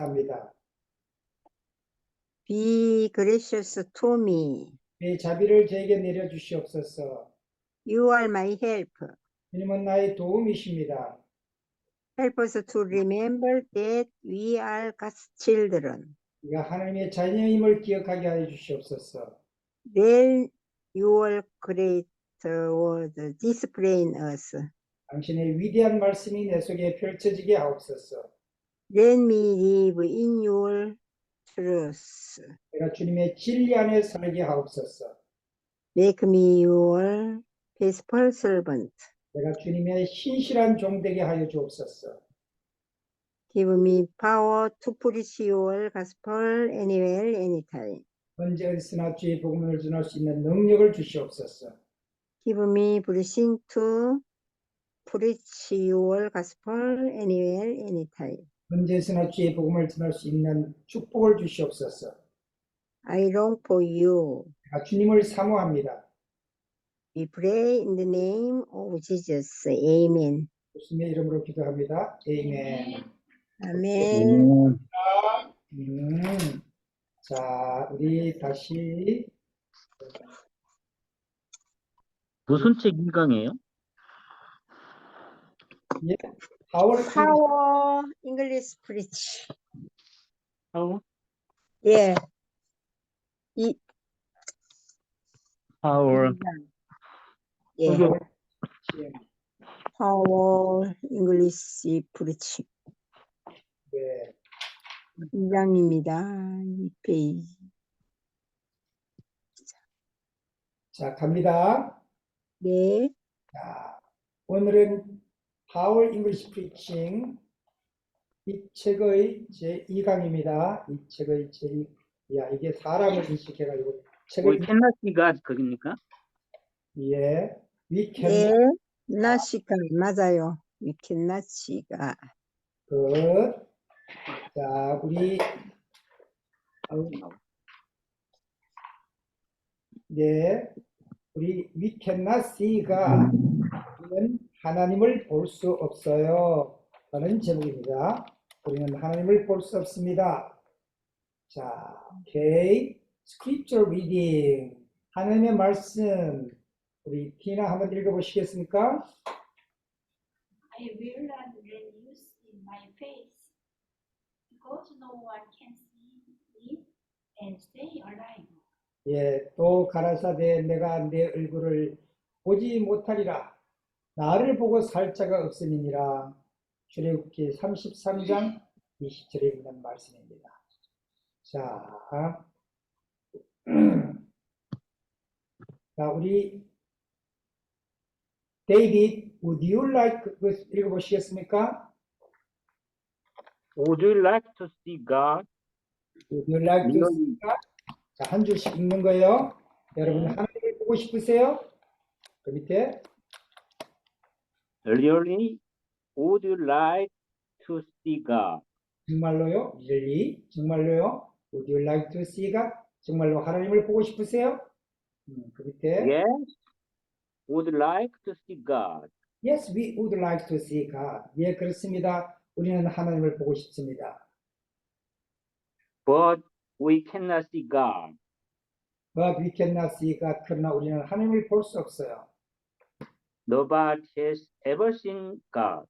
합니다. Be gracious to me. 내 자비를 저에게 내려주시옵소서. You are my help. 주님은 나의 도움이십니다. Help us to remember that we are God's children. 우리가 하나님의 자녀임을 기억하게 하여 주시옵소서. Then your great word discipline us. 당신의 위대한 말씀이 내 속에 펼쳐지게 하옵소서. Let me live in your truth. 내가 주님의 진리 안에 살게 하옵소서. Make me your faithful servant. 내가 주님의 신실한 종 되게 하여 주옵소서. Give me power to preach your gospel anywhere, anytime. 언제 어디서나 주의 복음을 전할 수 있는 능력을 주시옵소서. Give me blessing to preach your gospel anywhere, anytime. 언제서나 주의 복음을 전할 수 있는 축복을 주시옵소서. I long for you. 내가 주님을 사모합니다. We pray in the name of Jesus. Amen. 예수님의 이름으로 기도합니다. 아멘. 아멘. 자, 우리 다시 무슨 책 2강이에요? 예, Power English preach. 파워? 예. 이 파워. 예. Power English preach. 네, 2장입니다. 2페이지. 자, 갑니다. 네. 자, 오늘은 Power English Preaching 이 책의 제2강입니다. 이 책의 이게 사람을 인식해가지고 책을 우리 캔나씨가 거깁니까? 예, we can 예. 나시가 맞아요. 이렇게 나시가. good. 자, 우리 네, 우리 we cannot see가 우리는 하나님을 볼 수 없어요. 라는 제목입니다. 우리는 하나님을 볼 수 없습니다. 자, 오케이. Scripture reading. 하나님의 말씀. 우리 티나 한번 읽어보시겠습니까? I will not let you see my face, because no one can see it and stay alive. 예, 또 가라사대 내가 내 얼굴을 보지 못하리라. 나를 보고 살 자가 없음이니라. 출애굽기 33장 20절에 있는 말씀입니다. 자, 자, 우리 데이빗, would you like 읽어보시겠습니까? Would you like to see God? Would you like to see God? 자, 한 줄씩 읽는 거예요. 여러분 하나님을 보고 싶으세요? 그 밑에 Really? Would you like to see God? 정말로요? really? 정말로요? Would you like to see God? 정말로 하나님을 보고 싶으세요? 그 밑에 Yes. Would like to see God. Yes, we would like to see God. 예, 그렇습니다. 우리는 하나님을 보고 싶습니다. But we cannot see God. But we cannot see God. 그러나 우리는 하나님을 볼 수 없어요. Nobody has ever seen God.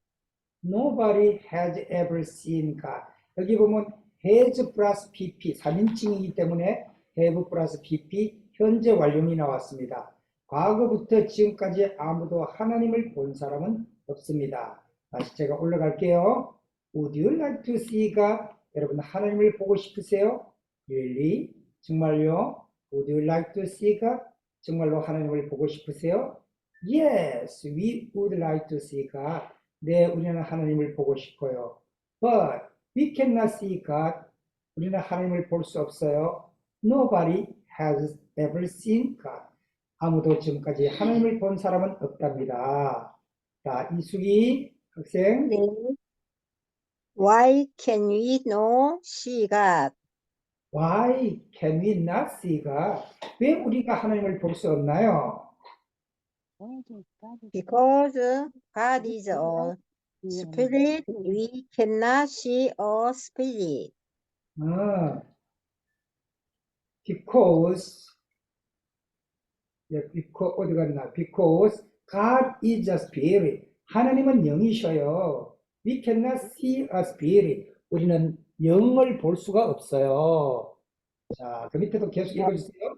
Nobody has ever seen God. 여기 보면 has plus PP 3인칭이기 때문에 have plus PP 현재 완료이 나왔습니다. 과거부터 지금까지 아무도 하나님을 본 사람은 없습니다. 다시 제가 올라갈게요. Would you like to see God? 여러분 하나님을 보고 싶으세요? Really? 정말요? Would you like to see God? 정말로 하나님을 보고 싶으세요? Yes, we would like to see God. 네, 우리는 하나님을 보고 싶어요. But we cannot see God. 우리는 하나님을 볼 수 없어요. Nobody has ever seen God. 아무도 지금까지 하나님을 본 사람은 없답니다. 자, 이수기 학생. 네. Why can we not see God? Why can we not see God? 왜 우리가 하나님을 볼 수 없나요? Because God is a spirit, we cannot see a spirit. 아, because, because, 어디 갔나? Because God is a spirit. 하나님은 영이셔요. We cannot see a spirit. 우리는 영을 볼 수가 없어요. 자, 그 밑에도 계속 읽어주세요.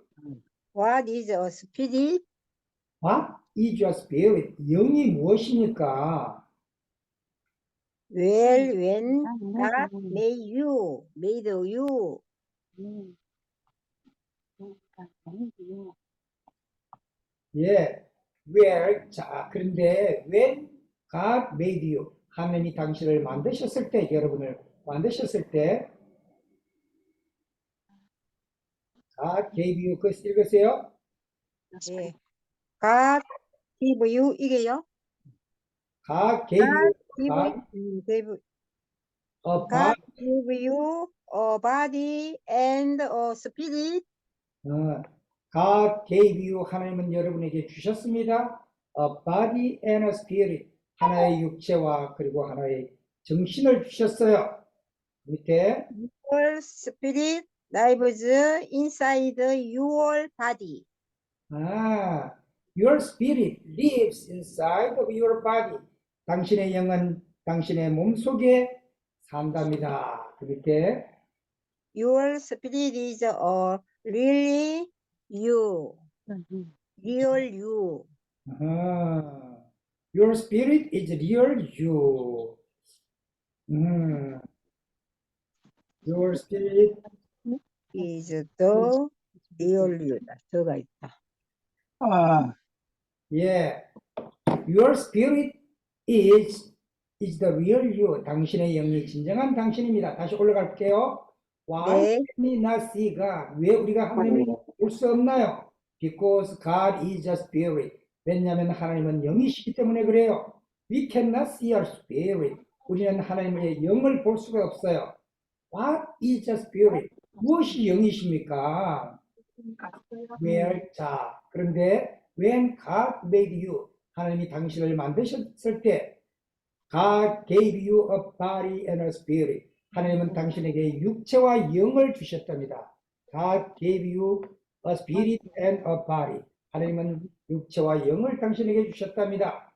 What is a spirit? What is a spirit? 영이 무엇입니까? Well, when God made you, 예, where, 자, 그런데 when God made you, 하나님이 당신을 만드셨을 때, 여러분을 만드셨을 때, God gave you, 그 읽으세요. 예. God give you 이게요? God gave you, Give a God body, give you a body and a spirit. God gave you, 하나님은 여러분에게 주셨습니다. A body and a spirit, 하나의 육체와 그리고 하나의 정신을 주셨어요. 밑에, Your spirit lives inside your body. Your spirit lives inside of your body. 당신의 영은 당신의 몸 속에 산답니다. 그 밑에, Your spirit is really you. Real you. Your spirit is real you. Your spirit, Is the real you다. 더가 있다. yeah. Your spirit is the real you. 당신의 영이 진정한 당신입니다. 다시 올라갈게요. Why 네. can we not see God? 왜 우리가 하나님을 볼 수 없나요? Because God is a spirit. 왜냐하면 하나님은 영이시기 때문에 그래요. We cannot see our spirit. 우리는 하나님의 영을 볼 수가 없어요. What is a spirit? 무엇이 영이십니까? Where, 자, 그런데 when God made you, 하나님이 당신을 만드셨을 때 God gave you a body and a spirit. 하나님은 당신에게 육체와 영을 주셨답니다. God gave you a spirit and a body. 하나님은 육체와 영을 당신에게 주셨답니다.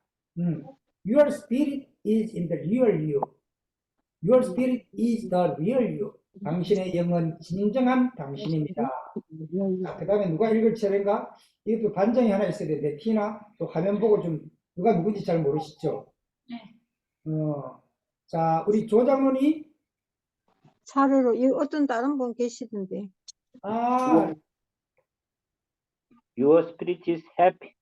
Your spirit is in the real you. Your spirit is the real you. 당신의 영은 진정한 당신입니다. 그 다음에 누가 읽을 차례인가? 이것도 반장이 하나 있어야 되는데, 티나, 또 화면 보고 좀, 누가 누군지 잘 모르시죠? 자, 우리 조장로니, 차례로 이 어떤 다른 분 계시던데. Your spirit is happy.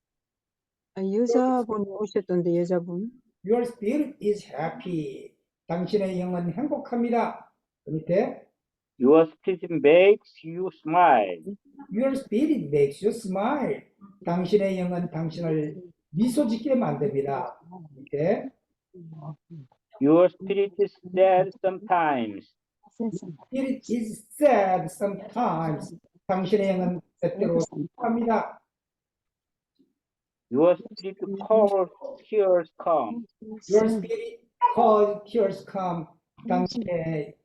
여자분이 오셨던데 여자분. your spirit is happy. 당신의 영은 행복합니다. 그 밑에, Your spirit makes you smile. your spirit makes you smile. 당신의 영은 당신을 미소 짓게 만듭니다. 밑에, Your spirit is sad sometimes. spirit is sad sometimes. 당신의 영은 때때로 슬퍼합니다. Your spirit calls tears come. Your spirit cause tears come. 당신의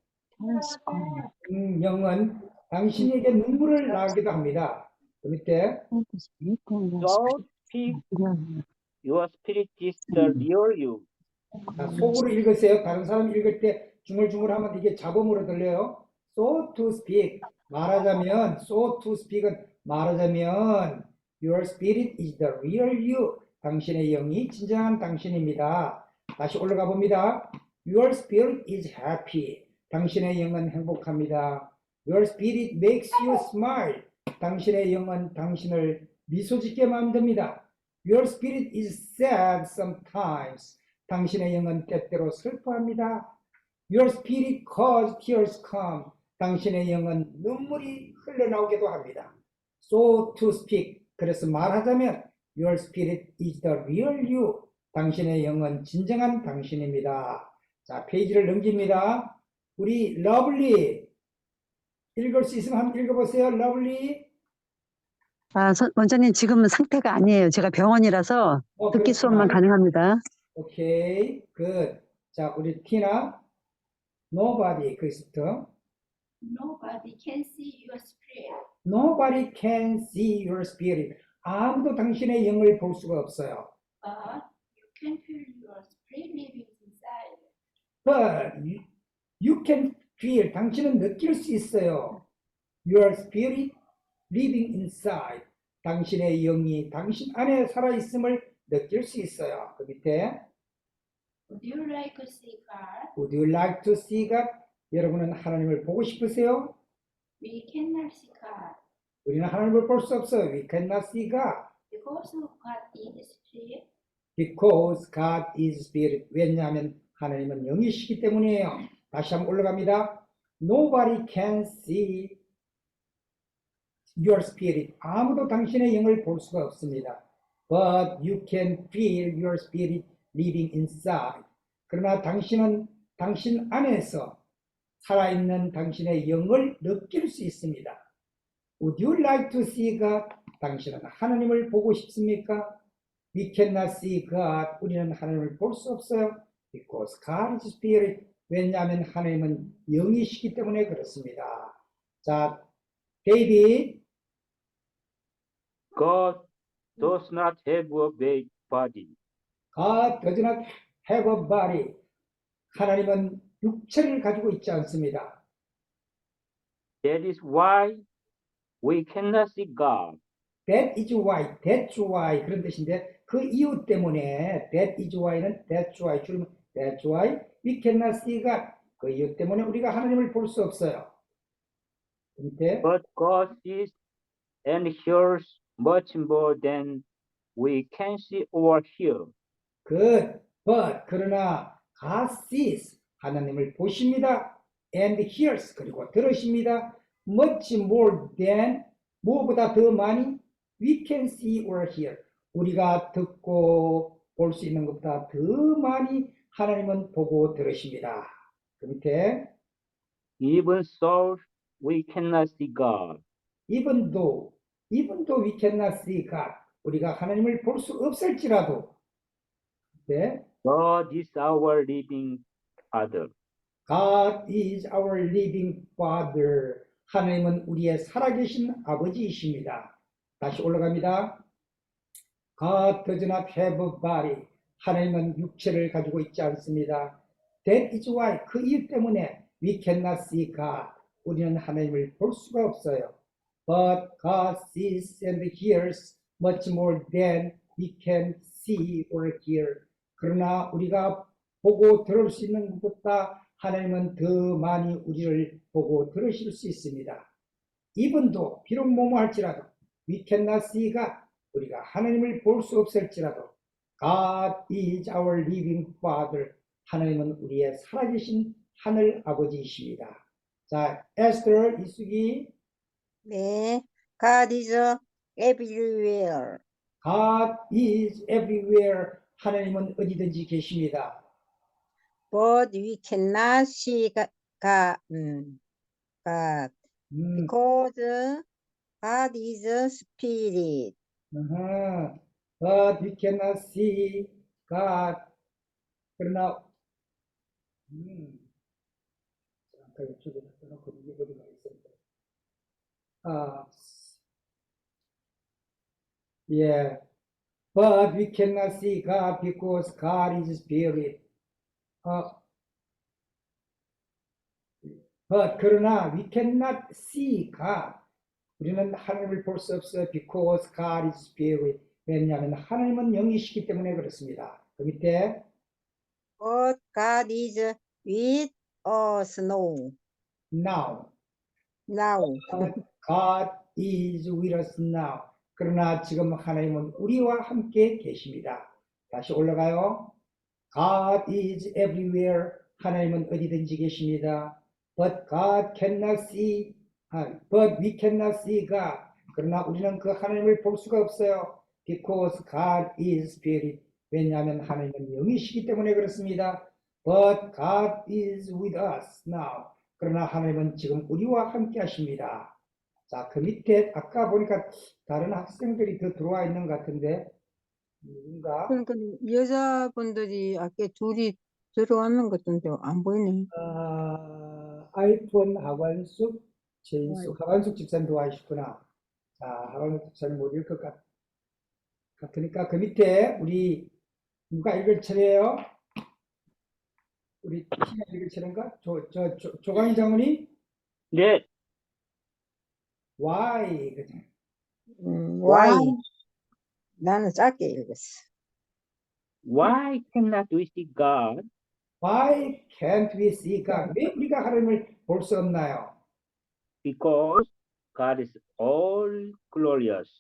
영은 당신에게 눈물을 나기도 합니다. 그 밑에, So speak. Your spirit is the real you. 자, 속으로 읽으세요. 다른 사람 읽을 때 중얼중얼하면 이게 잡음으로 들려요. So to speak, 말하자면, so to speak은 말하자면, your spirit is the real you. 당신의 영이 진정한 당신입니다. 다시 올라가 봅니다. Your spirit is happy. 당신의 영은 행복합니다. Your spirit makes you smile. 당신의 영은 당신을 미소 짓게 만듭니다. Your spirit is sad sometimes. 당신의 영은 때때로 슬퍼합니다. Your spirit cause tears come. 당신의 영은 눈물이 흘러나오기도 합니다. So to speak. 그래서 말하자면 Your spirit is the real you. 당신의 영은 진정한 당신입니다. 자, 페이지를 넘깁니다. 우리 러블리 읽을 수 있으면 한번 읽어보세요. 러블리. 원장님 지금은 상태가 아니에요. 제가 병원이라서 듣기 수업만 가능합니다. 오케이, 굿. 자, 우리 티나, nobody, 그리스부터. Nobody can see your spirit, Nobody can see your spirit. 아무도 당신의 영을 볼 수가 없어요. but you can feel your spirit living inside. But you can feel, 당신은 느낄 수 있어요. Your spirit living inside. 당신의 영이 당신 안에 살아있음을 느낄 수 있어요. 그 밑에 Would you like to see God? Would you like to see God? 여러분은 하나님을 보고 싶으세요? We cannot see God 우리는 하나님을 볼 수 없어요. We cannot see God. because God is spirit. Because God is spirit. 왜냐하면 하나님은 영이시기 때문이에요. 다시 한번 올라갑니다. Nobody can see your spirit. 아무도 당신의 영을 볼 수가 없습니다. But you can feel your spirit living inside. 그러나 당신은 당신 안에서 살아있는 당신의 영을 느낄 수 있습니다. Would you like to see God? 당신은 하나님을 보고 싶습니까? We cannot see God. 우리는 하나님을 볼 수 없어요. Because God is spirit. 왜냐하면 하나님은 영이시기 때문에 그렇습니다. 자, 데이빗. God does not have a body. God does not have a body. 하나님은 육체를 가지고 있지 않습니다. That is why we cannot see God. That is why, that's why 그런 뜻인데 그 이유 때문에 that is why는 that's why 줄이면 that's why we cannot see God. 그 이유 때문에 우리가 하나님을 볼 수 없어요. 밑에 But God sees and hears much more than we can see or hear. good, but 그러나 God sees 하나님을 보십니다. and hears 그리고 들으십니다. much more than 무엇보다 더 많이 we can see or hear 우리가 듣고 볼 수 있는 것보다 더 많이 하나님은 보고 들으십니다. 그 밑에 Even so, we cannot see God. even though we cannot see God 우리가 하나님을 볼 수 없을지라도 네, God is our living Father. God is our living Father. 하나님은 우리의 살아계신 아버지이십니다. 다시 올라갑니다. God does not have a body. 하나님은 육체를 가지고 있지 않습니다. That is why, 그 이유 때문에 we cannot see God. 우리는 하나님을 볼 수가 없어요. But God sees and hears much more than we can see or hear. 그러나 우리가 보고 들을 수 있는 것보다 하나님은 더 많이 우리를 보고 들으실 수 있습니다. 이분도 비록 뭐뭐할지라도 we cannot see God. 우리가 하나님을 볼 수 없을지라도 God is our living Father. 하나님은 우리의 살아계신 하늘 아버지이십니다. 자, 에스더 이수기. 네. God is everywhere. God is everywhere. 하나님은 어디든지 계십니다. But we cannot see God, because God is a spirit. But we cannot see God. 그러나 잠깐 이쪽에 놓고 이게 어디가 있습니다. Yeah. But we cannot see God because God is spirit. But 그러나 we cannot see God. 우리는 하나님을 볼 수 없어요. Because God is spirit. 왜냐하면 하나님은 영이시기 때문에 그렇습니다. 그 밑에 But God is with us now. now. Now. God is with us now. 그러나 지금 하나님은 우리와 함께 계십니다. 다시 올라가요. God is everywhere. 하나님은 어디든지 계십니다. But God cannot see. But we cannot see God. 그러나 우리는 그 하나님을 볼 수가 없어요. Because God is spirit. 왜냐하면 하나님은 영이시기 때문에 그렇습니다. But God is with us now. 그러나 하나님은 지금 우리와 함께 하십니다. 자, 그 밑에 아까 보니까 다른 학생들이 더 들어와 있는 것 같은데 누군가? 그러니까 여자분들이 아까 둘이 들어왔는 것 같은데 안 보이네. 아이폰 하관숙, 제인숙, 하관숙 집사님 좋아하시구나. 자, 하관숙 집사님 못 읽을 것 같으니까 그 밑에 우리 누가 읽을 차례예요? 우리 팀이 읽을 차례인가? 조강희 장모님? 네, Why? 그죠? why? 나는 짧게 읽었어. why cannot we see God? Why can't we see God? 왜 우리가 하나님을 볼 수 없나요? Because God is all glorious.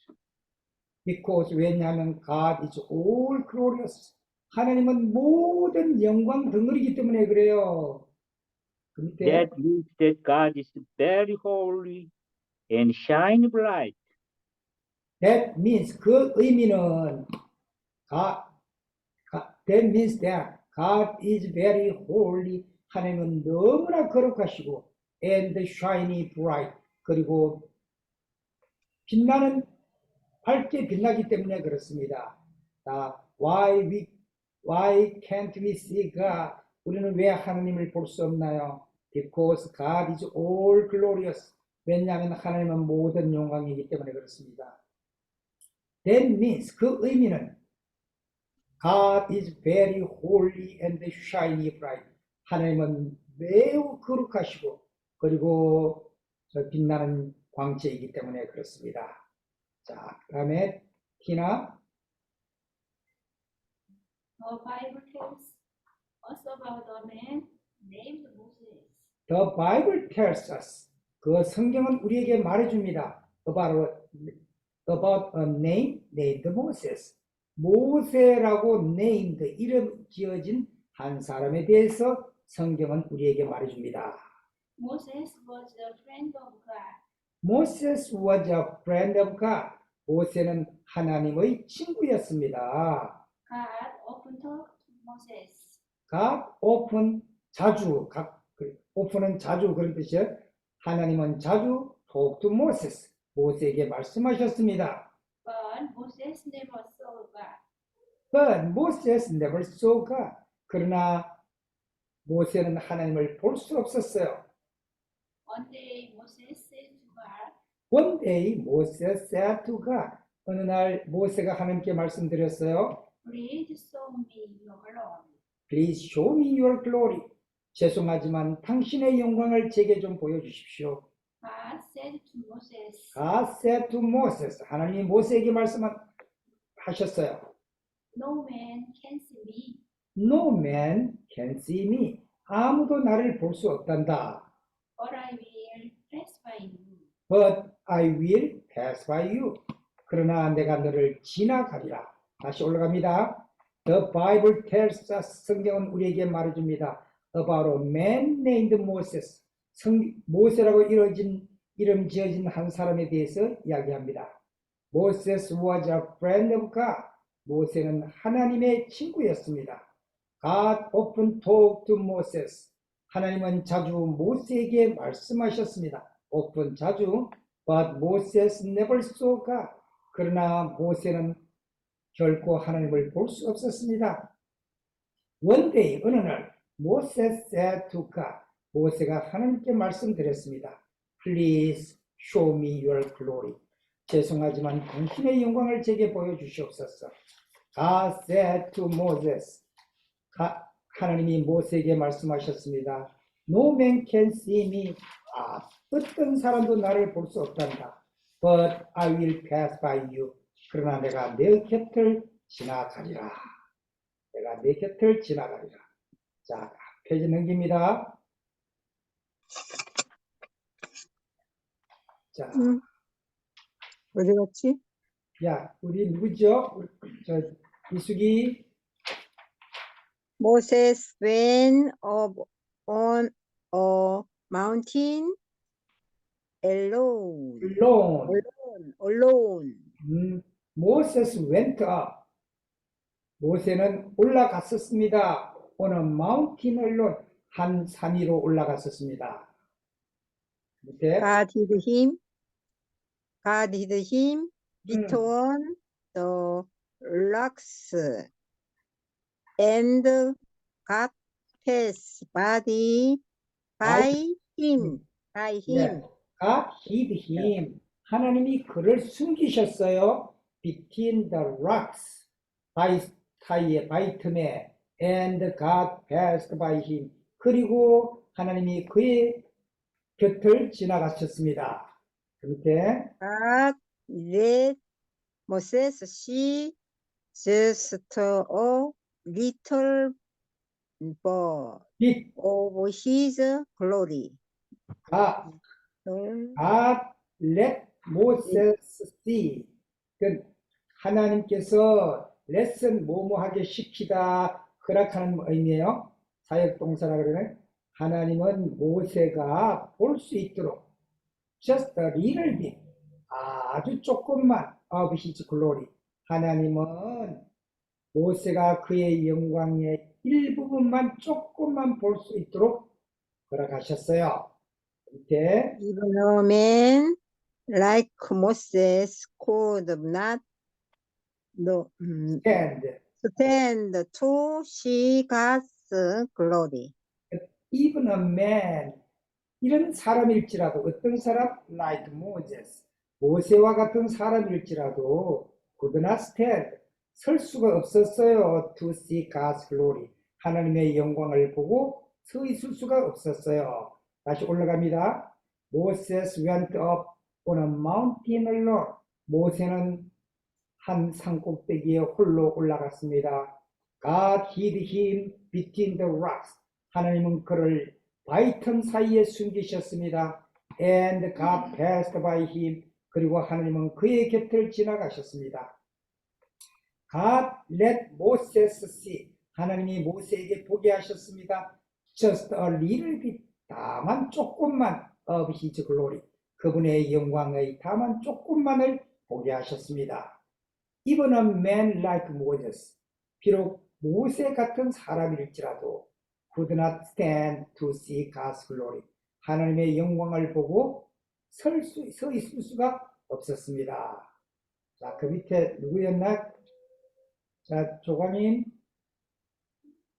Because 왜냐하면 God is all glorious. 하나님은 모든 영광 덩어리기 때문에 그래요. 그 밑에 That means that God is very holy and shine bright. that means 그 의미는 that means that God is very holy. 하나님은 너무나 거룩하시고 and shiny bright. 그리고 빛나는 밝게 빛나기 때문에 그렇습니다. why can't we see God? 우리는 왜 하나님을 볼 수 없나요? Because God is all glorious. 왜냐하면 하나님은 모든 영광이기 때문에 그렇습니다. That means 그 의미는 God is very holy and shiny bright. 하나님은 매우 거룩하시고 그리고 저 빛나는 광채이기 때문에 그렇습니다. 자, 그 다음에 티나. The Bible tells us about a man named Moses. The Bible tells us. 그 성경은 우리에게 말해줍니다. About a name named Moses. 모세라고 named, 이름 지어진 한 사람에 대해서 성경은 우리에게 말해줍니다. Moses was a friend of God. Moses was a friend of God. 모세는 하나님의 친구였습니다. God often talked to Moses. God often 자주, often은 자주 그런 뜻이에요. 하나님은 자주 talk to Moses, 모세에게 말씀하셨습니다. But Moses never saw God. But Moses never saw God. 그러나 모세는 하나님을 볼 수 없었어요. One day Moses said to God, One day Moses said to God. 어느 날 모세가 하나님께 말씀드렸어요. Please show me your glory. Please show me your glory. 죄송하지만 당신의 영광을 제게 좀 보여주십시오. God said to Moses, God said to Moses. 하나님이 모세에게 말씀하셨어요. No man can see me, No man can see me. 아무도 나를 볼 수 없단다. but I will pass by you. But I will pass by you. 그러나 내가 너를 지나가리라. 다시 올라갑니다. The Bible tells us. 성경은 우리에게 말해줍니다. About a man named Moses. 모세라고 이름 지어진 한 사람에 대해서 이야기합니다. Moses was a friend of God. 모세는 하나님의 친구였습니다. God often talked to Moses. 하나님은 자주 모세에게 말씀하셨습니다. often 자주. But Moses never saw God. 그러나 모세는 결코 하나님을 볼 수 없었습니다. One day, 어느 날 Moses said to God. 모세가 하나님께 말씀드렸습니다. Please show me your glory. 죄송하지만 당신의 영광을 제게 보여주시옵소서. God said to Moses. 하나님이 모세에게 말씀하셨습니다. No man can see me. 어떤 사람도 나를 볼 수 없단다. But I will pass by you. 그러나 내가 내 곁을 지나가리라. 내가 내 곁을 지나가리라. 자, 페이지 넘깁니다. 자, 어디 갔지? 야, 우리 누구죠? 이수기. Moses went up on a mountain alone. Alone. Moses went up. 모세는 올라갔었습니다. on a mountain alone. 한 산 위로 올라갔었습니다. 밑에 God hid him between the rocks and God passed by him, by him. 네. God hid him. 하나님이 그를 숨기셨어요. Between the rocks. 바위 틈에. And God passed by him. 그리고 하나님이 그의 곁을 지나가셨습니다. 그 밑에 God let Moses see just a little bit of his glory. God let Moses see. 그 하나님께서 레슨 뭐뭐하게 시키다 허락하는 의미예요. 사역동사라 그러네. 하나님은 모세가 볼 수 있도록 just a little bit, 아주 조금만 of his glory. 하나님은 모세가 그의 영광의 일부분만 조금만 볼 수 있도록 허락하셨어요. 밑에 Even a man like Moses could not stand to see God's glory. even a man, 이런 사람일지라도 어떤 사람? like Moses, 모세와 같은 사람일지라도 could not stand, 설 수가 없었어요. to see God's glory, 하나님의 영광을 보고 서 있을 수가 없었어요. 다시 올라갑니다. Moses went up on a mountain alone. 모세는 한 산꼭대기에 홀로 올라갔습니다. God hid him between the rocks. 하나님은 그를 바위 틈 사이에 숨기셨습니다. And God passed by him. 그리고 하나님은 그의 곁을 지나가셨습니다. God let Moses see. 하나님이 모세에게 보게 하셨습니다. Just a little bit. 다만 조금만 of his glory. 그분의 영광의 다만 조금만을 보게 하셨습니다. Even a man like Moses, 비록 모세 같은 사람일지라도 could not stand to see God's glory, 하나님의 영광을 보고 서 있을 수가 없었습니다. 자, 그 밑에 누구였나? 자, 조광인.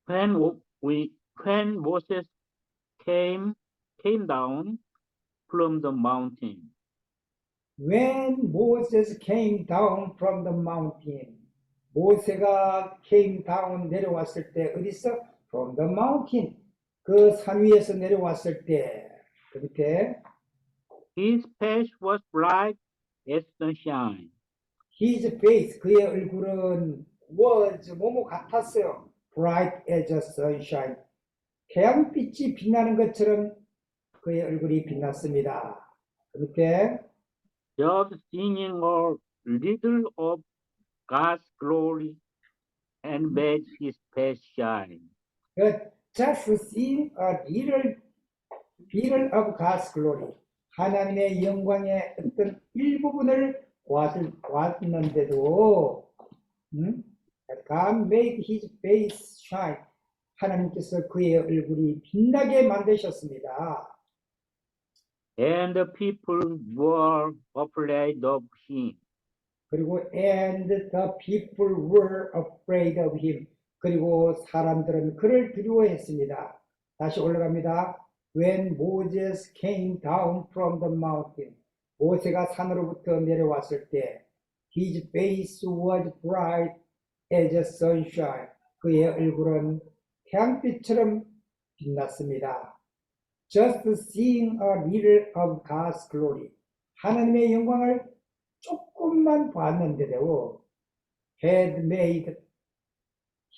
When Moses came down from the mountain. When Moses came down from the mountain, 모세가 came down 내려왔을 때 어디서? From the mountain, 그 산 위에서 내려왔을 때 그 밑에 His face was bright as sunshine. His face, 그의 얼굴은 was 뭐뭐 같았어요. Bright as a sunshine, 태양빛이 빛나는 것처럼 그의 얼굴이 빛났습니다. 그 밑에 Just seeing a little of God's glory and made his face shine. just seeing a little of God's glory, 하나님의 영광의 어떤 일부분을 보았는데도 God made his face shine, 하나님께서 그의 얼굴이 빛나게 만드셨습니다. And the people were afraid of him. 그리고 and the people were afraid of him, 그리고 사람들은 그를 두려워했습니다. 다시 올라갑니다. When Moses came down from the mountain, 모세가 산으로부터 내려왔을 때 his face was bright as sunshine, 그의 얼굴은 태양빛처럼 빛났습니다. Just seeing a little of God's glory, 하나님의 영광을 조금만 봤는데도 had made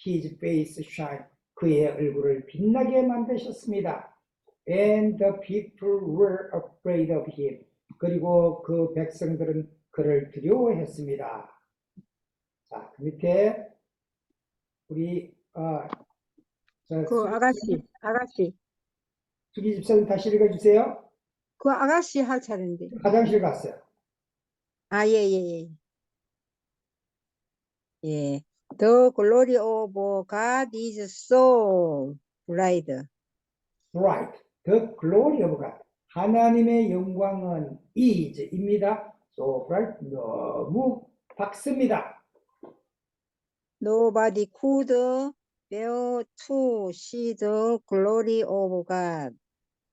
his face shine, 그의 얼굴을 빛나게 만드셨습니다. And the people were afraid of him, 그리고 그 백성들은 그를 두려워했습니다. 자, 그 밑에 우리 그 아가씨. 수기 집사님 다시 읽어주세요. 그 아가씨 할 차례인데. 화장실 갔어요. 예. 예. The glory of God is so bright. Bright. The glory of God. 하나님의 영광은 is입니다. So bright. 너무 밝습니다. Nobody could bear to see the glory of God.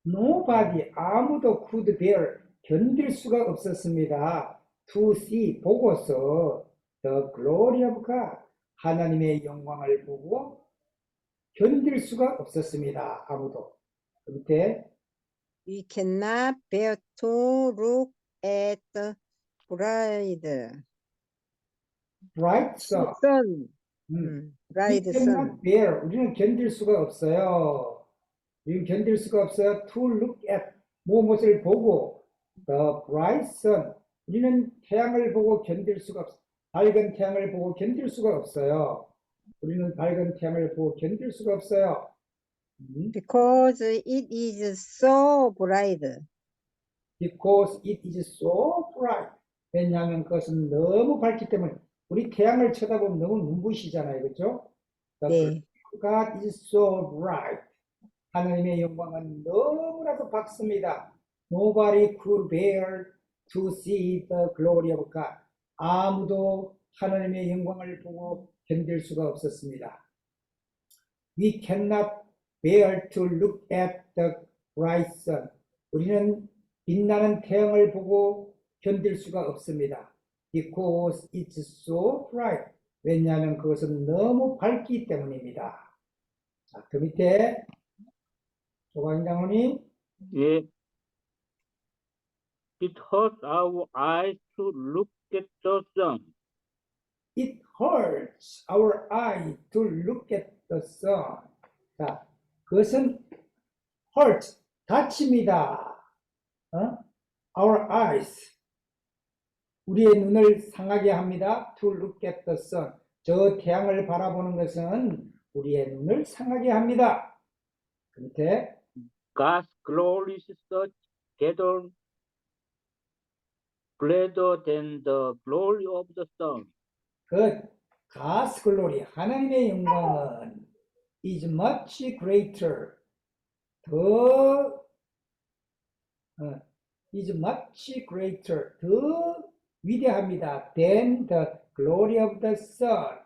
Nobody, 아무도 could bear, 견딜 수가 없었습니다. To see, 보고서 the glory of God, 하나님의 영광을 보고 견딜 수가 없었습니다. 아무도. 그 밑에 We cannot bear to look at the bright bright sun. sun. We bright sun. cannot bear, 우리는 견딜 수가 없어요. 우리는 견딜 수가 없어요. To look at, 무엇을 보고 the bright sun, 우리는 태양을 보고 견딜 수가 없어요. 밝은 태양을 보고 견딜 수가 없어요. 우리는 밝은 태양을 보고 견딜 수가 없어요. Because it is so bright. Because it is so bright. 왜냐하면 그것은 너무 밝기 때문에 우리 태양을 쳐다보면 너무 눈부시잖아요. 그렇죠? 네. God is so bright. 하나님의 영광은 너무나도 밝습니다. Nobody could bear to see the glory of God. 아무도 하나님의 영광을 보고 견딜 수가 없었습니다. We cannot bear to look at the bright sun. 우리는 빛나는 태양을 보고 견딜 수가 없습니다. Because it's so bright. 왜냐하면 그것은 너무 밝기 때문입니다. 자, 그 밑에 조광인 장로님. 예. It hurts our eyes to look at the sun. It hurts our eye to look at the sun. 자, 그것은 hurt, 다칩니다. Our eyes, 우리의 눈을 상하게 합니다. To look at the sun. 저 태양을 바라보는 것은 우리의 눈을 상하게 합니다. 그 밑에 God's glory is such greater than the glory of the sun. 그 God's glory, 하나님의 영광은 is much greater, is much greater, 더 위대합니다. than the glory of the sun,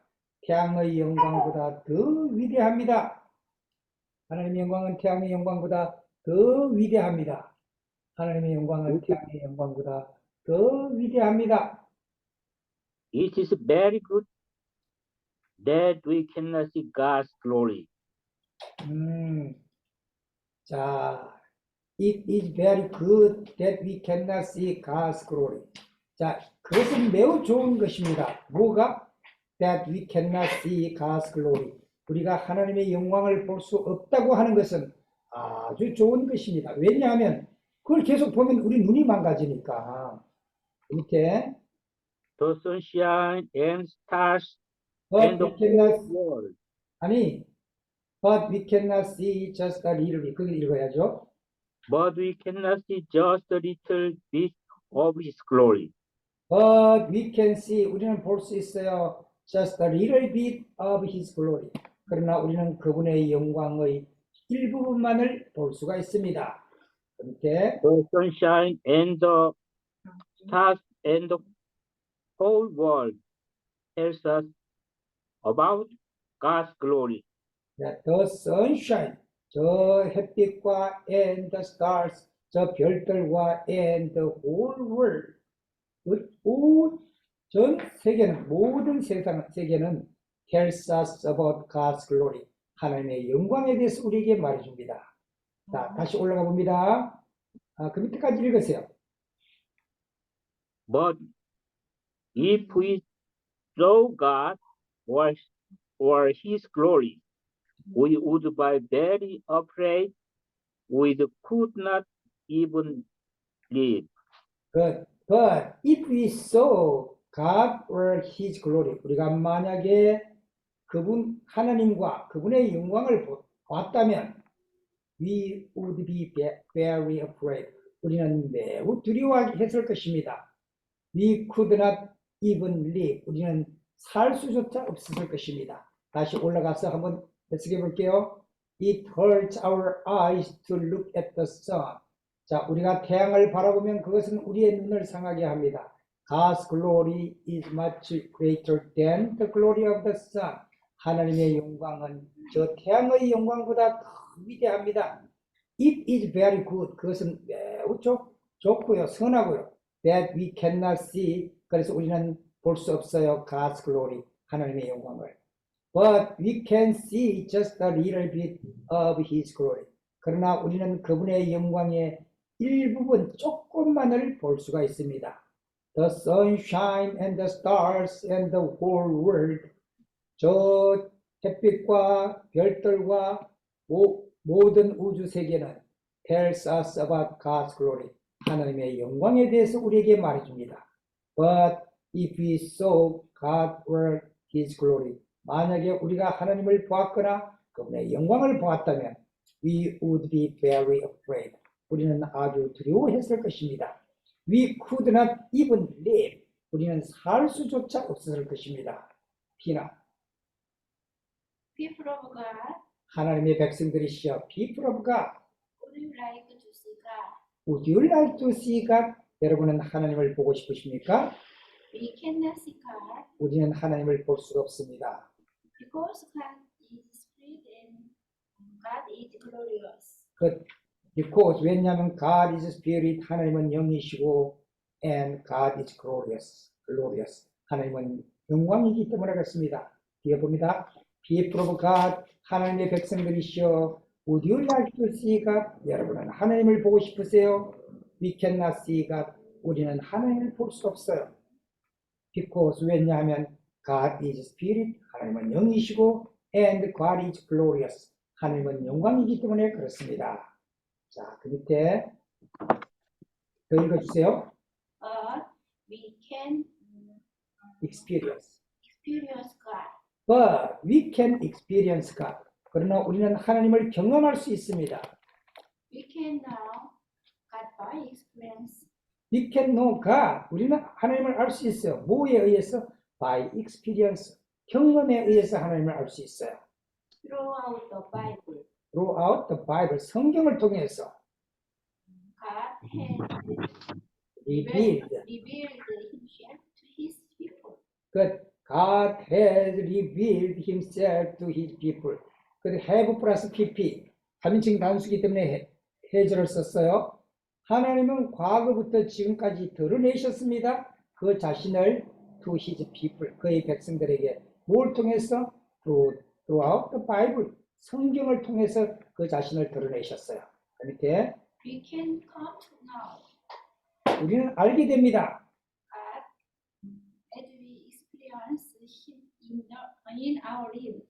태양의 영광보다 더 위대합니다. 하나님의 영광은 태양의 영광보다 더 위대합니다. 하나님의 영광은 태양의 영광보다 더 위대합니다. It is very good that we cannot see God's glory. 자, it is very good that we cannot see God's glory. 자, 그것은 매우 좋은 것입니다. 뭐가? That we cannot see God's glory. 우리가 하나님의 영광을 볼 수 없다고 하는 것은 아주 좋은 것입니다. 왜냐하면 그걸 계속 보면 우리 눈이 망가지니까. 밑에 The sunshine and stars but and the we cannot, whole world. 아니, but we cannot see just a little bit. 그걸 읽어야죠. But we cannot see just a little bit of His glory. But we can see, 우리는 볼 수 있어요. Just a little bit of His glory. 그러나 우리는 그분의 영광의 일부분만을 볼 수가 있습니다. 밑에 The sunshine and the stars and the whole world tells us about God's glory. the sunshine, 저 햇빛과 and the stars, 저 별들과 and the whole world, 전 세계는, 모든 세계는 tells us about God's glory, 하나님의 영광에 대해서 우리에게 말해줍니다. 자, 다시 올라가 봅니다. 그 밑에까지 읽으세요. But if we saw God or His glory, we would be very afraid. We could not even live. But if we saw God or His glory, 우리가 만약에 그분 하나님과 그분의 영광을 봤다면, we would be very afraid. 우리는 매우 두려워했을 것입니다. We could not even live. 우리는 살 수조차 없었을 것입니다. 다시 올라가서 한번 해석해 볼게요. It hurts our eyes to look at the sun. 자, 우리가 태양을 바라보면 그것은 우리의 눈을 상하게 합니다. God's glory is much greater than the glory of the sun. 하나님의 영광은 저 태양의 영광보다 더 위대합니다. It is very good. 그것은 매우 좋고요. 선하고요. That we cannot see. 그래서 우리는 볼 수 없어요. God's glory. 하나님의 영광을. But we can see just a little bit of His glory. 그러나 우리는 그분의 영광의 일부분 조금만을 볼 수가 있습니다. The sunshine and the stars and the whole world. 저 햇빛과 별들과 모든 우주 세계는 tells us about God's glory. 하나님의 영광에 대해서 우리에게 말해줍니다. But if we saw God or His glory, 만약에 우리가 하나님을 보았거나 그분의 영광을 보았다면 we would be very afraid. 우리는 아주 두려워했을 것입니다. We could not even live. 우리는 살 수조차 없었을 것입니다. 피나 People of God, 하나님의 백성들이시여, people of God, would you like to see God? would you like to see God? 여러분은 하나님을 보고 싶으십니까? We cannot see God 우리는 하나님을 볼 수가 없습니다. because God is spirit and God is glorious. Because 왜냐하면 God is spirit, 하나님은 영이시고 and God is glorious. 하나님은 영광이기 때문에 그렇습니다. 뒤에 봅니다. People of God, 하나님의 백성들이시여, would you like to see God? 여러분은 하나님을 보고 싶으세요? We cannot see God. 우리는 하나님을 볼 수 없어요. Because 왜냐하면 God is spirit, 하나님은 영이시고 and God is glorious. 하나님은 영광이기 때문에 그렇습니다. 자, 그 밑에 더 읽어주세요. But we can Experience. experience God. But we can experience God. 그러나 우리는 하나님을 경험할 수 있습니다. We can know God by experience. We can know God. 우리는 하나님을 알 수 있어요. 뭐에 의해서? By experience. 경험에 의해서 하나님을 알 수 있어요. Throughout the Bible, Throughout the Bible. 성경을 통해서 God has revealed. revealed Himself to His people. God has revealed Himself to His people. 그 have 플러스 pp. 3인칭 단수기 때문에 해절을 썼어요. 하나님은 과거부터 지금까지 드러내셨습니다. 그 자신을 to His people. 그의 백성들에게 뭘 통해서? Throughout the Bible. 성경을 통해서 그 자신을 드러내셨어요. 그 밑에 We can come to know 우리는 알게 됩니다. God as we experience Him in our lives.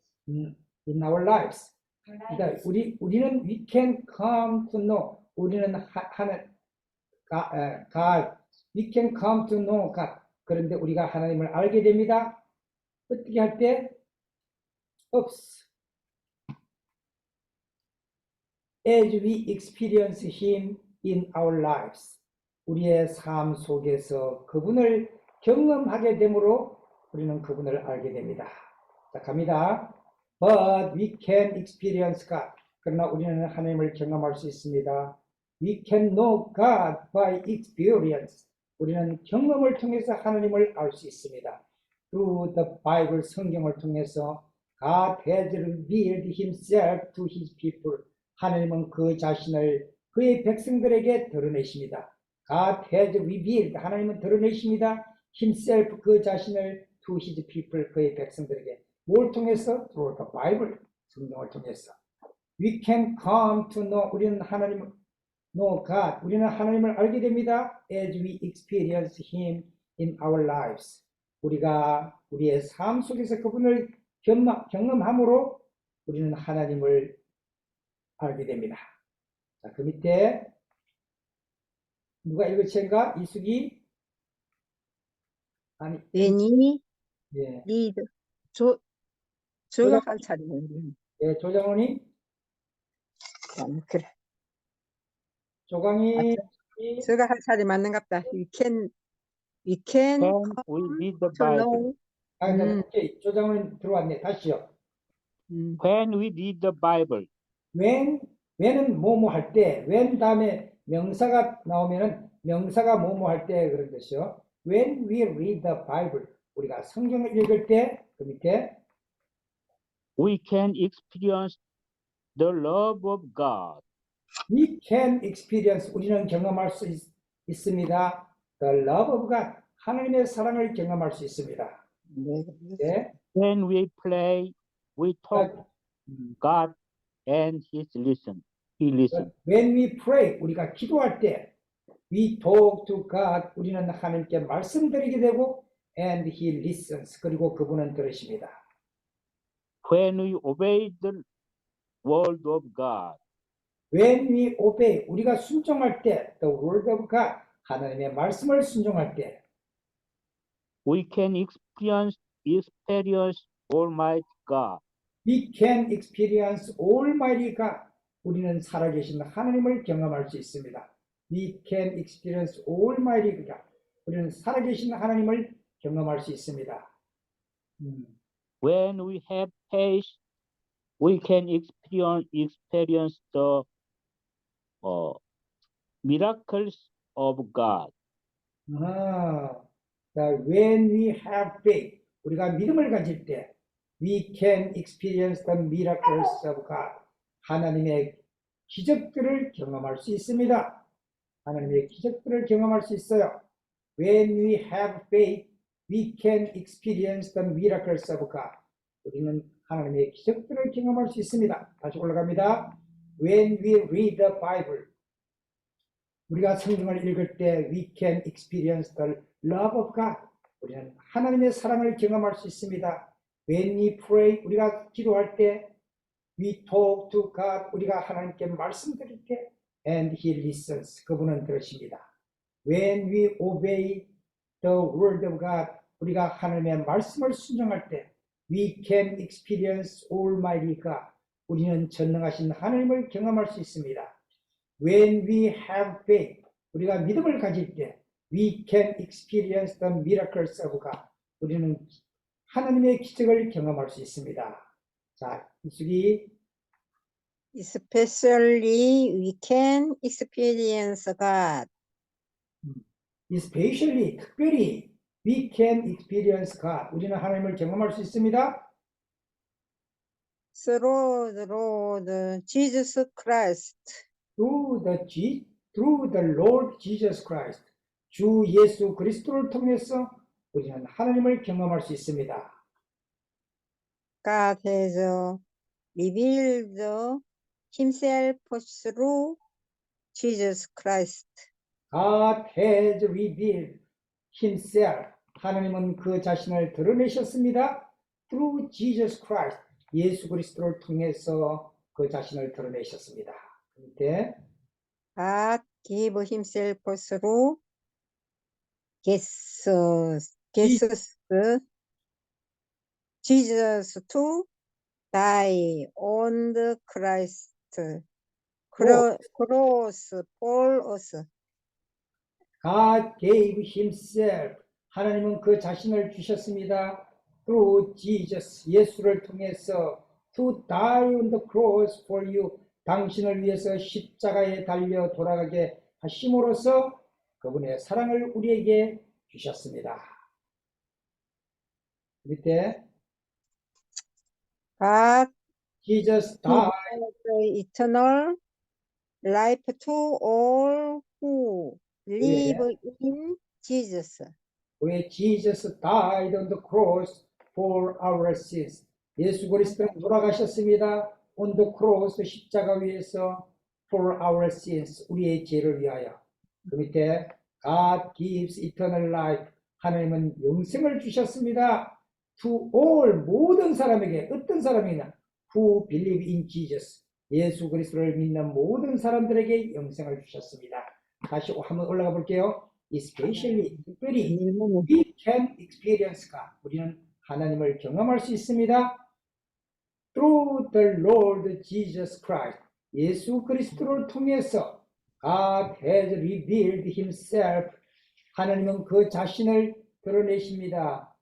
In our lives. Our 그러니까 lives. 우리는 we can come to know. 우리는 God, we can come to know God. 그런데 우리가 하나님을 알게 됩니다. 어떻게 할 때? Oops. As we experience Him in our lives. 우리의 삶 속에서 그분을 경험하게 되므로 우리는 그분을 알게 됩니다. 자, 갑니다. But we can experience God. 그러나 우리는 하나님을 경험할 수 있습니다. We can know God by experience. 우리는 경험을 통해서 하나님을 알 수 있습니다. Through the Bible, 성경을 통해서 God has revealed Himself to His people. 하나님은 그 자신을 그의 백성들에게 드러내십니다. God has revealed, 하나님은 드러내십니다. Himself, 그 자신을 to His people, 그의 백성들에게. 뭘 통해서? Through the Bible, 성경을 통해서. We can come to know, 우리는 하나님을 know God, 우리는 하나님을 알게 됩니다. As we experience Him in our lives. 우리가 우리의 삶 속에서 그분을 경험함으로 우리는 하나님을 알게 됩니다. 자, 그 밑에 누가 읽으신가? 이수기? 아니, When 예, read 저가 할 차례예요. 예, 조장훈이, 그래. 조강이, 저가 할 차례 맞는갑다. We can Can we read the to Bible? know. 아, 오케이, 조장훈이 들어왔네. 다시요. When we read the Bible, when은 뭐뭐 할 때, when 다음에 명사가 나오면은 명사가 뭐뭐 할 때 그런 것이요. When we read the Bible, 우리가 성경을 읽을 때, 그 밑에 we can experience the love of God. We can experience, 우리는 경험할 수 있습니다. The love of God, 하나님의 사랑을 경험할 수 있습니다. 네. When we pray, we talk God and He listens. When we pray, 우리가 기도할 때, we talk to God, 우리는 하나님께 말씀드리게 되고, and He listens, 그리고 그분은 들으십니다. When we obey the word of God, When we obey, 우리가 순종할 때, the word of God, 하나님의 말씀을 순종할 때, we can experience Almighty God. we can experience Almighty God. 우리는 살아계신 하나님을 경험할 수 있습니다. We can experience Almighty God. 우리는 살아계신 하나님을 경험할 수 있습니다. When we have faith, we can experience the miracles of God. When we have faith, 우리가 믿음을 가질 때, we can experience the miracles of God. 하나님의 기적들을 경험할 수 있습니다. 하나님의 기적들을 경험할 수 있어요. When we have faith, we can experience the miracles of God. 우리는 하나님의 기적들을 경험할 수 있습니다. 다시 올라갑니다. When we read the Bible, 우리가 성경을 읽을 때 we can experience the love of God. 우리는 하나님의 사랑을 경험할 수 있습니다. When we pray, 우리가 기도할 때 we talk to God, 우리가 하나님께 말씀드릴 때 and He listens, 그분은 들으십니다. When we obey the word of God, 우리가 하나님의 말씀을 순종할 때 we can experience Almighty God, 우리는 전능하신 하나님을 경험할 수 있습니다. When we have faith, 우리가 믿음을 가질 때 we can experience the miracles of God, 우리는 하나님의 기적을 경험할 수 있습니다. 자, 이수기. Especially we can experience God Especially, 특별히 we can experience God, 우리는 하나님을 경험할 수 있습니다. through the Lord Jesus Christ. Through the Lord Jesus Christ, 주 예수 그리스도를 통해서 우리는 하나님을 경험할 수 있습니다. God has revealed himself through Jesus Christ. God has revealed himself. 하나님은 그 자신을 드러내셨습니다. Through Jesus Christ, 예수 그리스도를 통해서 그 자신을 드러내셨습니다. 밑에 God gave himself through Jesus to die on the Christ cross for us. God gave himself. 하나님은 그 자신을 주셨습니다. Through Jesus, 예수를 통해서 to die on the cross for you, 당신을 위해서 십자가에 달려 돌아가게 하심으로써 그분의 사랑을 우리에게 주셨습니다. 밑에 God Jesus died. gave eternal life to all who live in Jesus. 왜 Jesus died on the cross for our sins. 예수 그리스도는 돌아가셨습니다. On the cross, 십자가 위에서 for our sins, 우리의 죄를 위하여. 그 밑에 God gives eternal life. 하나님은 영생을 주셨습니다. To all, 모든 사람에게, 어떤 사람이냐? Who believe in Jesus. 예수 그리스도를 믿는 모든 사람들에게 영생을 주셨습니다. 다시 한번 올라가 볼게요. Especially, 특별히 we can experience God. 우리는 하나님을 경험할 수 있습니다. Through the Lord Jesus Christ. 예수 그리스도를 통해서 God has revealed himself. 하나님은 그 자신을 드러내십니다.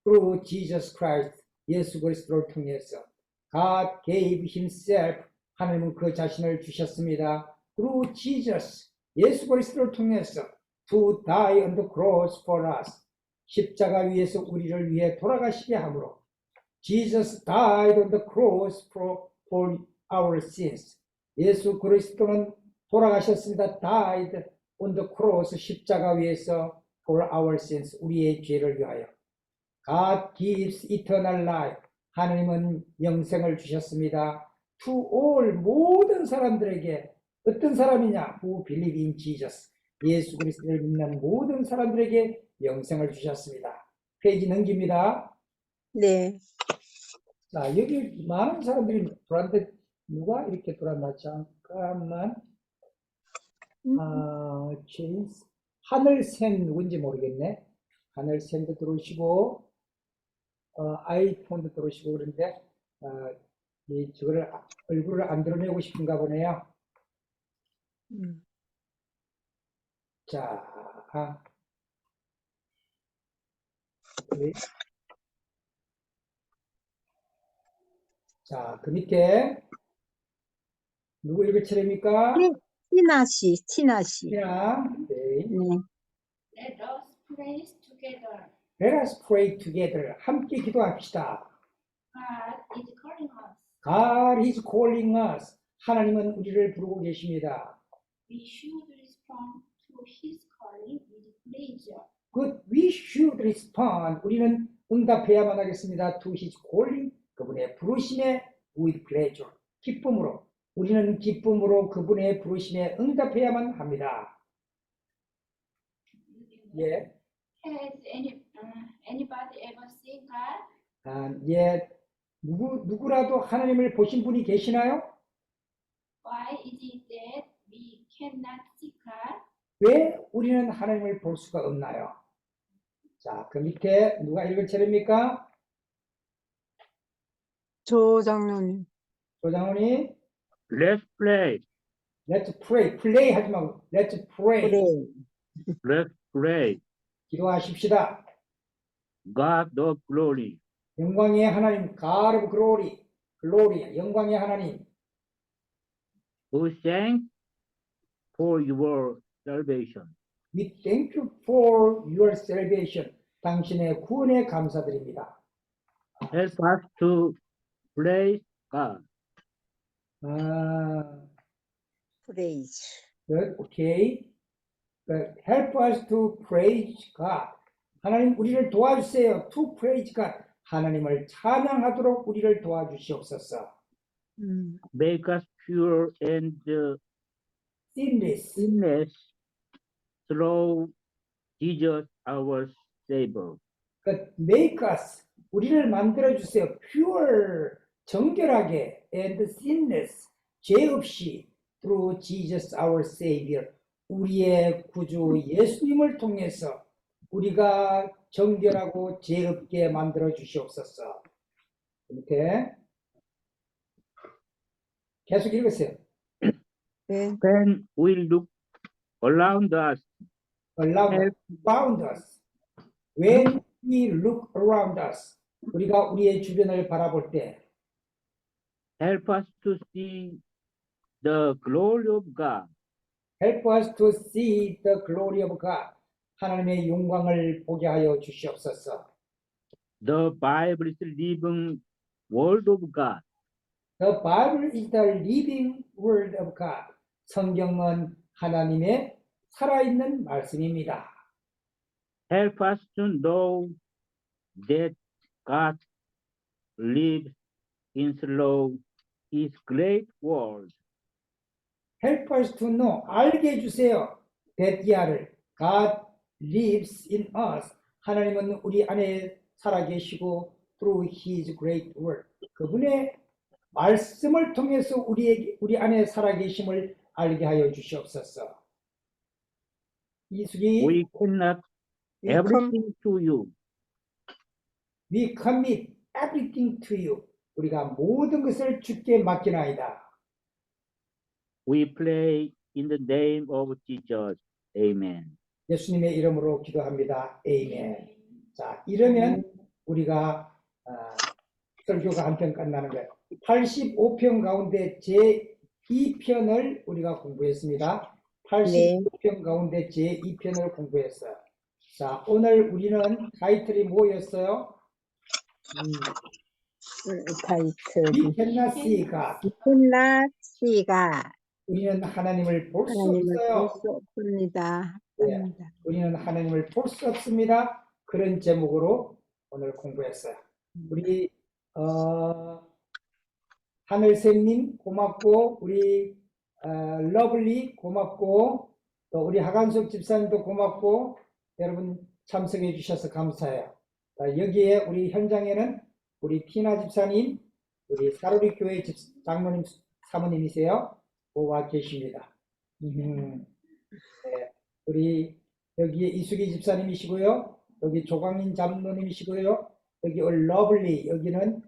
Through Jesus Christ. 예수 그리스도를 통해서 God gave himself. 하나님은 그 자신을 주셨습니다. Through Jesus. 예수 그리스도를 통해서 to die on the cross for us. 십자가 위에서 우리를 위해 돌아가시게 함으로 Jesus died on the cross for our sins. 예수 그리스도는 돌아가셨습니다. died on the cross, 십자가 위에서 for our sins, 우리의 죄를 위하여. God gives eternal life. 하나님은 영생을 주셨습니다. To all, 모든 사람들에게. 어떤 사람이냐? Who believe in Jesus. 예수 그리스도를 믿는 모든 사람들에게 영생을 주셨습니다. 페이지 넘깁니다. 네. 자, 여기 많은 사람들이 돌았는데 누가 이렇게 돌았나? 잠깐만. 제임스. 하늘샘 누군지 모르겠네. 하늘샘도 들어오시고, 아이폰도 들어오시고 그런데, 저거를, 얼굴을 안 드러내고 싶은가 보네요. 자, 네. 자, 그 밑에, 누구 읽을 차례입니까? 치나 씨, 치나 씨. 자, 네. 네. Let us pray together. Let us pray together. 함께 기도합시다. God is calling us. God is calling us. 하나님은 우리를 부르고 계십니다. We should respond to His calling with pleasure. Good, we should respond. 우리는 응답해야만 하겠습니다. To his calling, 그분의 부르심에 with pleasure. 기쁨으로. 우리는 기쁨으로 그분의 부르심에 응답해야만 합니다. 예. Has anybody ever seen God? 예. 누구라도 하나님을 보신 분이 계시나요? Why is it that we cannot see God? 왜 우리는 하나님을 볼 수가 없나요? 자, 그 밑에 누가 읽을 차례입니까? 조장로님. 조장훈이 Let's pray. Let's pray. 플레이 하지 말고 Let's pray. 그래. Let's pray. 기도하십시다. God of glory, 영광의 하나님, God of glory, glory, 영광의 하나님, who thank for your salvation. we thank you for your salvation. 당신의 구원에 감사드립니다. Help us to praise God. praise. Good, okay. Help us to praise God. 하나님 우리를 도와주세요. To praise God. 하나님을 찬양하도록 우리를 도와주시옵소서. Make us pure and Sinless. sinless through Jesus our Savior. Make us. 우리를 만들어 주세요. Pure. 정결하게 and sinless. 죄 없이 through Jesus our Savior. 우리의 구주 예수님을 통해서 우리가 정결하고 죄 없게 만들어 주시옵소서. 이렇게 계속 읽으세요. 네. When we look around us, Around us. When we look around us. 우리가 우리의 주변을 바라볼 때 help us to see the glory of God. Help us to see the glory of God. 하나님의 영광을 보게 하여 주시옵소서. The Bible is the living word of God. The Bible is the living word of God. 성경은 하나님의 살아있는 말씀입니다. Help us to know that God lives in through His great word. Help us to know. 알게 해주세요. that God lives in us. 하나님은 우리 안에 살아계시고 through His great word. 그분의 말씀을 통해서 우리 안에 살아계심을 알게 하여 주시옵소서. 이수기, We cannot everything to you. we commit everything to you. 우리가 모든 것을 주께 맡기나이다. We pray in the name of Jesus. Amen. 예수님의 이름으로 기도합니다. 아멘. 자, 이러면 우리가 설교가 한편 끝나는 거예요. 85편 가운데 제2편을 우리가 공부했습니다. 85편 가운데 제2편을 공부했어요. 자, 오늘 우리는 타이틀이 뭐였어요? 타이틀. We cannot see God. We cannot C가 우리는 하나님을 볼 수 하나님을 볼 없어요. 수 없습니다. 네. 합니다. 우리는 하나님을 볼 수 없습니다. 그런 제목으로 오늘 공부했어요. 우리 하늘샘님 고맙고, 우리 러블리 고맙고, 또 우리 하관숙 집사님도 고맙고, 여러분 참석해 주셔서 감사해요. 여기에 우리 현장에는 우리 티나 집사님, 우리 사로리 교회 장로님 사모님이세요. 와 계십니다. 네. 우리 여기에 이수기 집사님이시고요. 여기 조광인 장로님이시고요. 여기 러블리, 여기는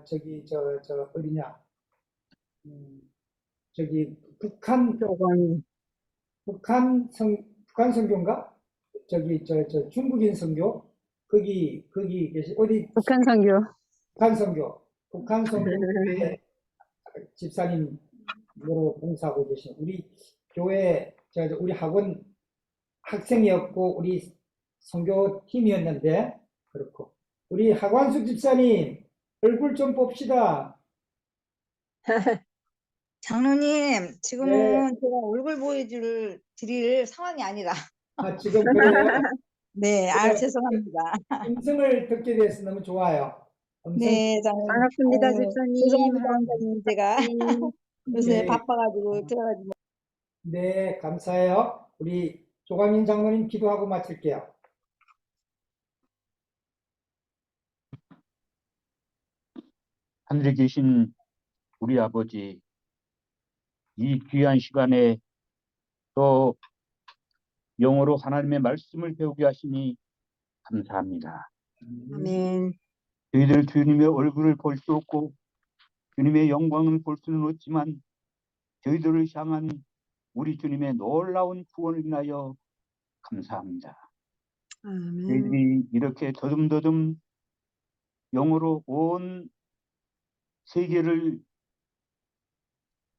저기 어디냐, 저기 조건 북한 성교인가? 저기 중국인 성교, 거기 계시, 어디 북한 선교. 북한 성교회 집사님으로 봉사하고 계신 우리 교회, 우리 학원 학생이었고 우리 선교팀이었는데, 그렇고 우리 하관숙 집사님 얼굴 좀 봅시다. 장로님, 지금은 네. 제가 얼굴 드릴 상황이 아니라. 지금 그래요. 네, 네. 죄송합니다. 음성을 듣게 돼서 너무 좋아요. 음성. 네, 장로님. 반갑습니다, 집사님. 죄송합니다, 원장님. 제가 요새 네. 바빠가지고 들어가지고. 네, 감사해요. 우리 조광인 장로님 기도하고 마칠게요. 하늘에 계신 우리 아버지, 이 귀한 시간에 또 영어로 하나님의 말씀을 배우게 하시니 감사합니다. 아멘. 저희들 주님의 얼굴을 볼 수 없고 주님의 영광을 볼 수는 없지만 저희들을 향한 우리 주님의 놀라운 구원을 인하여 감사합니다. 아멘. 저희들이 이렇게 더듬더듬 영어로 온 세계를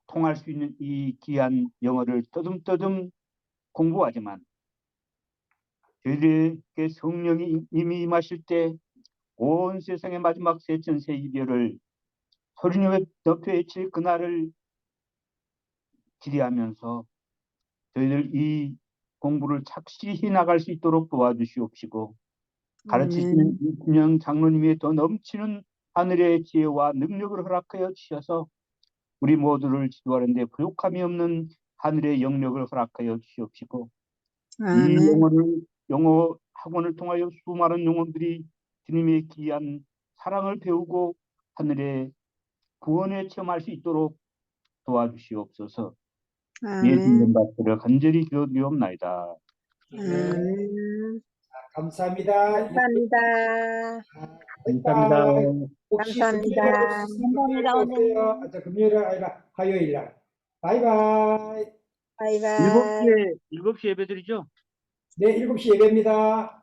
통할 수 있는 이 귀한 영어를 더듬더듬 공부하지만 저희들에게 성령이 이미 임하실 때 온 세상의 마지막 세천세 이별을 소리내어 높여 외칠 그날을 기대하면서 저희들 이 공부를 착실히 나갈 수 있도록 도와주시옵시고, 가르치시는 이 분영 장로님의 더 넘치는 하늘의 지혜와 능력을 허락하여 주셔서 우리 모두를 지도하는 데 부족함이 없는 하늘의 영역을 허락하여 주시옵시고, 이 아멘. 영어 학원을 통하여 수많은 영혼들이 주님의 귀한 사랑을 배우고 하늘의 구원에 체험할 수 있도록 도와주시옵소서. 예수님 아멘. 받들어 간절히 기도드리옵나이다. 아멘. 감사합니다. 감사합니다. 감사합니다. 혹시 감사합니다. 감사합니다, 원장님. 금요일은 아니라 화요일 날. 바이바이. 바이바이. 7시에 예배드리죠? 네, 7시 예배입니다.